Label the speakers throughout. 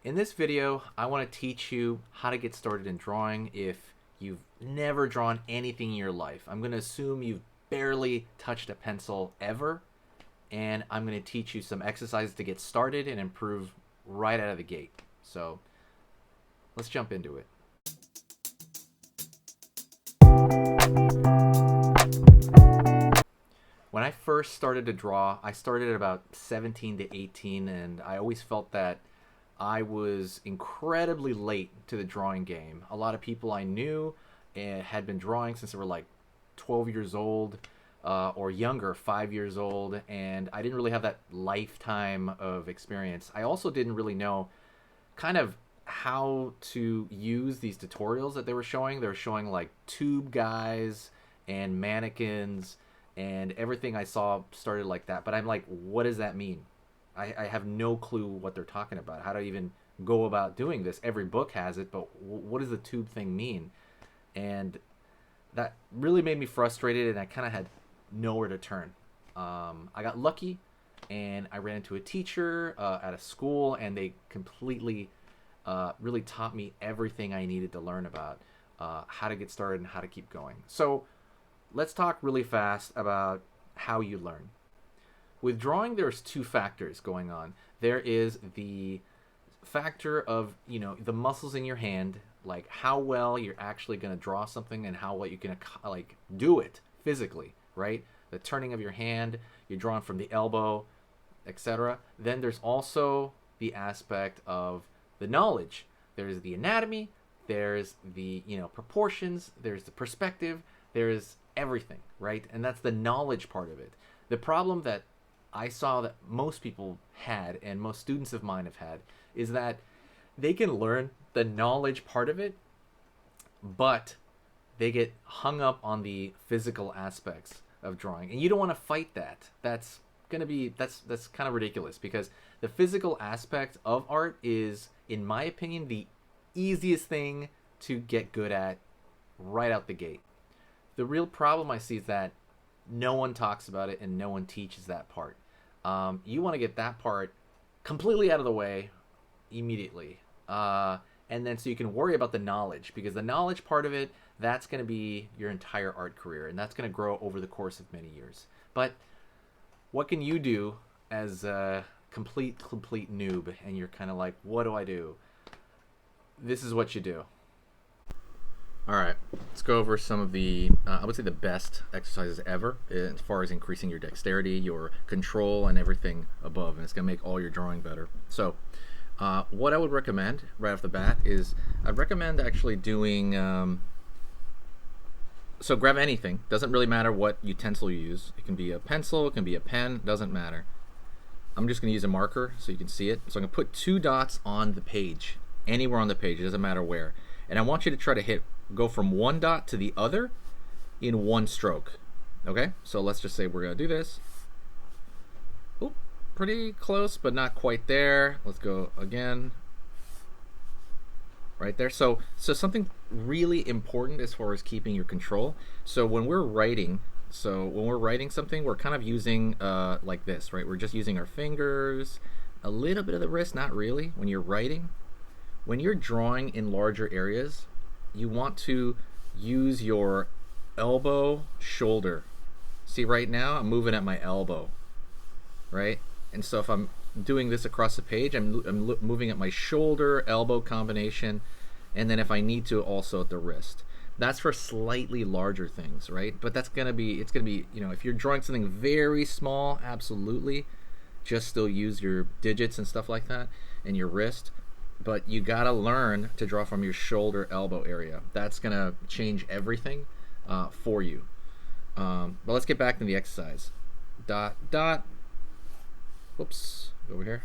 Speaker 1: In this video, I want to teach you how to get started in drawing if you've never drawn anything in your life. I'm going to assume you've barely touched a pencil ever, and I'm going to teach you some exercises to get started and improve right out of the gate. So let's jump into it. When I first started to draw, I started at about 17 to 18, and I always felt that I was incredibly late to the drawing game. A lot of people I knew had been drawing since they were like 12 years old or younger, 5 years old, and I didn't really have that lifetime of experience. I also didn't really know kind of how to use these tutorials that they were showing. They were showing like tube guys and mannequins, and everything I saw started like that. But I'm like, what does that mean? I have no clue what they're talking about. How do I even go about doing this? Every book has it, but what does the tube thing mean? And that really made me frustrated, and I kind of had nowhere to turn. I got lucky, and I ran into a teacher at a school, and they completely really taught me everything I needed to learn about how to get started and how to keep going. So let's talk really fast about how you learn. With drawing, there's two factors going on. There is the factor of, the muscles in your hand, like how well you're actually going to draw something and how well you can like do it physically, right? The turning of your hand, you're drawing from the elbow, etc. Then there's also the aspect of the knowledge. There's the anatomy, there's the, proportions, there's the perspective, there's everything, right? And that's the knowledge part of it. The problem that I saw that most people had, and most students of mine have had, is that they can learn the knowledge part of it, but they get hung up on the physical aspects of drawing. And you don't want to fight that. That's kind of ridiculous, because the physical aspect of art is, in my opinion, the easiest thing to get good at right out the gate. The real problem I see is that no one talks about it and no one teaches that part. You want to get that part completely out of the way immediately. And then so you can worry about the knowledge, because the knowledge part of it, that's going to be your entire art career, and that's going to grow over the course of many years. But what can you do as a complete noob, and you're kind of like, what do I do? This is what you do. All right, let's go over some of the, I would say, the best exercises ever as far as increasing your dexterity, your control, and everything above, and it's going to make all your drawing better. So what I would recommend right off the bat is I'd recommend actually doing, so grab anything. Doesn't really matter what utensil you use. It can be a pencil, it can be a pen, doesn't matter. I'm just going to use a marker so you can see it. So I'm going to put 2 dots on the page, anywhere on the page, it doesn't matter where. And I want you to try to go from one dot to the other in one stroke. Okay, so let's just say we're gonna do this. Oop, pretty close, but not quite there. Let's go again. Right there. So something really important as far as keeping your control. So when we're writing something, we're kind of using like this, right? We're just using our fingers, a little bit of the wrist, not really. When you're writing, when you're drawing in larger areas, you want to use your elbow, shoulder. See, right now I'm moving at my elbow, right? And so if I'm doing this across the page, I'm moving at my shoulder, elbow combination, and then if I need to, also at the wrist. That's for slightly larger things, right? But it's gonna be, if you're drawing something very small, absolutely, just still use your digits and stuff like that, and your wrist. But you gotta learn to draw from your shoulder, elbow area. That's gonna change everything for you. But let's get back to the exercise. Dot, dot. Whoops, go over here.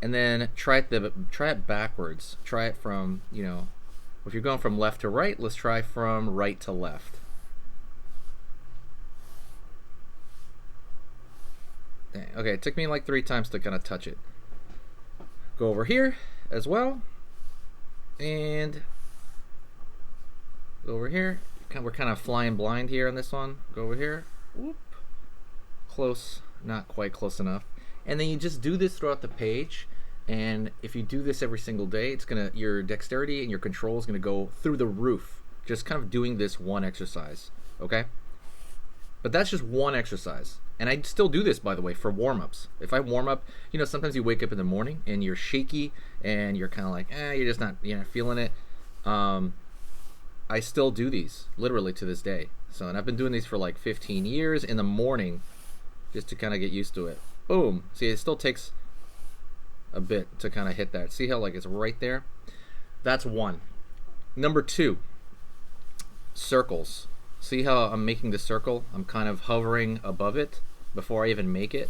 Speaker 1: And then try it backwards. Try it from, if you're going from left to right, let's try from right to left. Okay, it took me like 3 times to kind of touch it. Go over here as well, and go over here. We're kind of flying blind here on this one. Go over here. Whoop. Close, not quite close enough. And then you just do this throughout the page And if you do this every single day, it's gonna your dexterity and your control is gonna go through the roof. Just kind of doing this one exercise, okay? But that's just one exercise. And I still do this, by the way, for warm-ups. If I warm up, sometimes you wake up in the morning and you're shaky and you're kind of like, you're just not, feeling it. I still do these, literally to this day. So, and I've been doing these for like 15 years in the morning just to kind of get used to it. Boom. See, it still takes a bit to kind of hit that. See how like it's right there? That's one. Number two, circles. See how I'm making the circle? I'm kind of hovering above it before I even make it.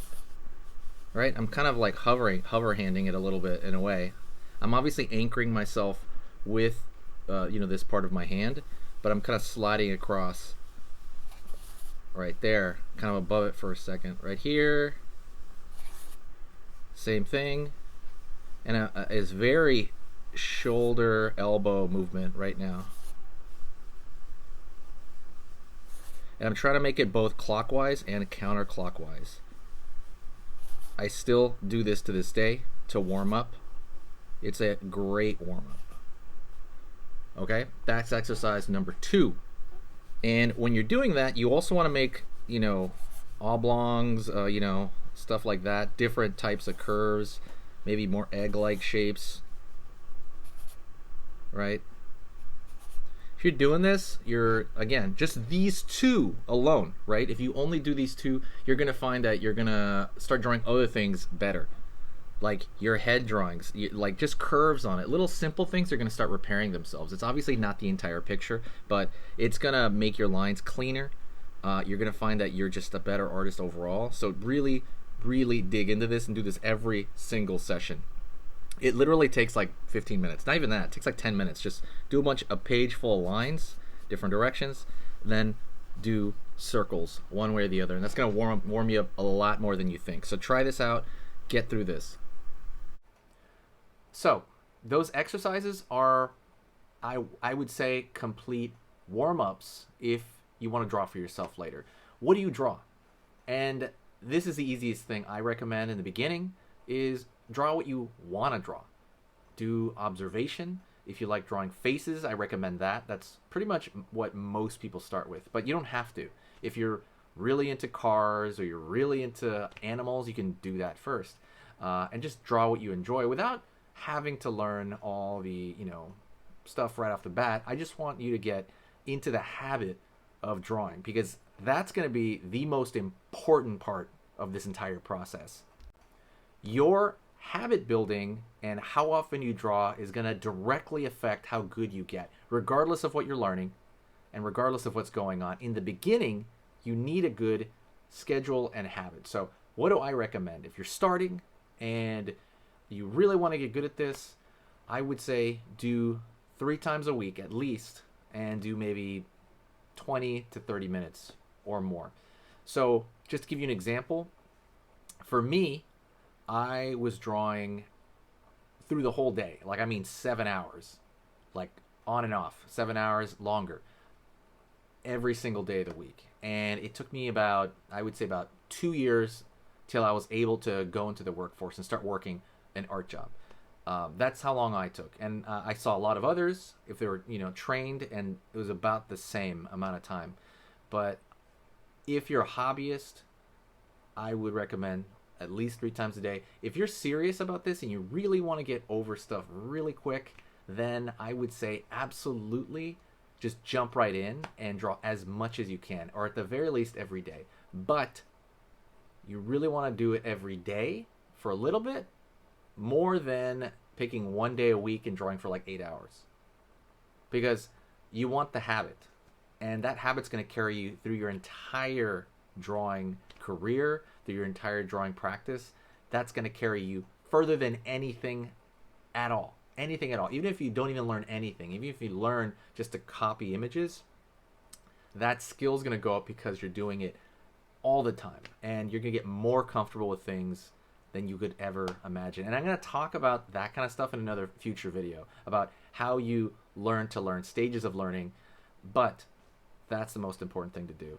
Speaker 1: Right? I'm kind of like hover handing it a little bit in a way. I'm obviously anchoring myself with this part of my hand, but I'm kind of sliding across right there, kind of above it for a second. Right here, same thing. And it's very shoulder elbow movement right now. And I'm trying to make it both clockwise and counterclockwise. I still do this to this day to warm up. It's a great warm up. Okay, that's exercise number two. And when you're doing that, you also want to make, oblongs, stuff like that, different types of curves, maybe more egg-like shapes, right? If you're doing this, again, just these two alone, right? If you only do these two, you're going to find that you're going to start drawing other things better. Like your head drawings, like just curves on it. Little simple things are going to start repairing themselves. It's obviously not the entire picture, but it's going to make your lines cleaner. You're going to find that you're just a better artist overall. So really, really dig into this and do this every single session. It literally takes like 15 minutes. Not even that. It takes like 10 minutes. Just do a page full of lines, different directions, then do circles one way or the other. And that's going to warm you up a lot more than you think. So try this out. Get through this. So those exercises are, I would say, complete warm-ups if you want to draw for yourself later. What do you draw? And this is the easiest thing I recommend in the beginning is draw what you want to draw. Do observation. If you like drawing faces, I recommend that. That's pretty much what most people start with, but you don't have to. If you're really into cars or you're really into animals, you can do that first. And just draw what you enjoy without having to learn all the, stuff right off the bat. I just want you to get into the habit of drawing because that's going to be the most important part of this entire process. Your habit building and how often you draw is going to directly affect how good you get, regardless of what you're learning and regardless of what's going on. In the beginning, you need a good schedule and habit. So what do I recommend? If you're starting and you really want to get good at this, I would say do 3 times a week at least and do maybe 20 to 30 minutes or more. So just to give you an example, for me, I was drawing through the whole day. 7 hours, like on and off, 7 hours longer every single day of the week. And it took me about 2 years till I was able to go into the workforce and start working an art job. That's how long I took. And I saw a lot of others, if they were, trained, and it was about the same amount of time. But if you're a hobbyist, I would recommend at least 3 times a day. If you're serious about this and you really want to get over stuff really quick, then I would say absolutely just jump right in and draw as much as you can, or at the very least every day. But you really want to do it every day for a little bit, more than picking one day a week and drawing for like 8 hours. Because you want the habit, and that habit's going to carry you through your entire drawing career, through your entire drawing practice. That's going to carry you further than anything at all. Anything at all. Even if you don't even learn anything, even if you learn just to copy images, that skill's going to go up because you're doing it all the time, and you're going to get more comfortable with things than you could ever imagine. And I'm going to talk about that kind of stuff in another future video, about how you learn to learn, stages of learning, but that's the most important thing to do.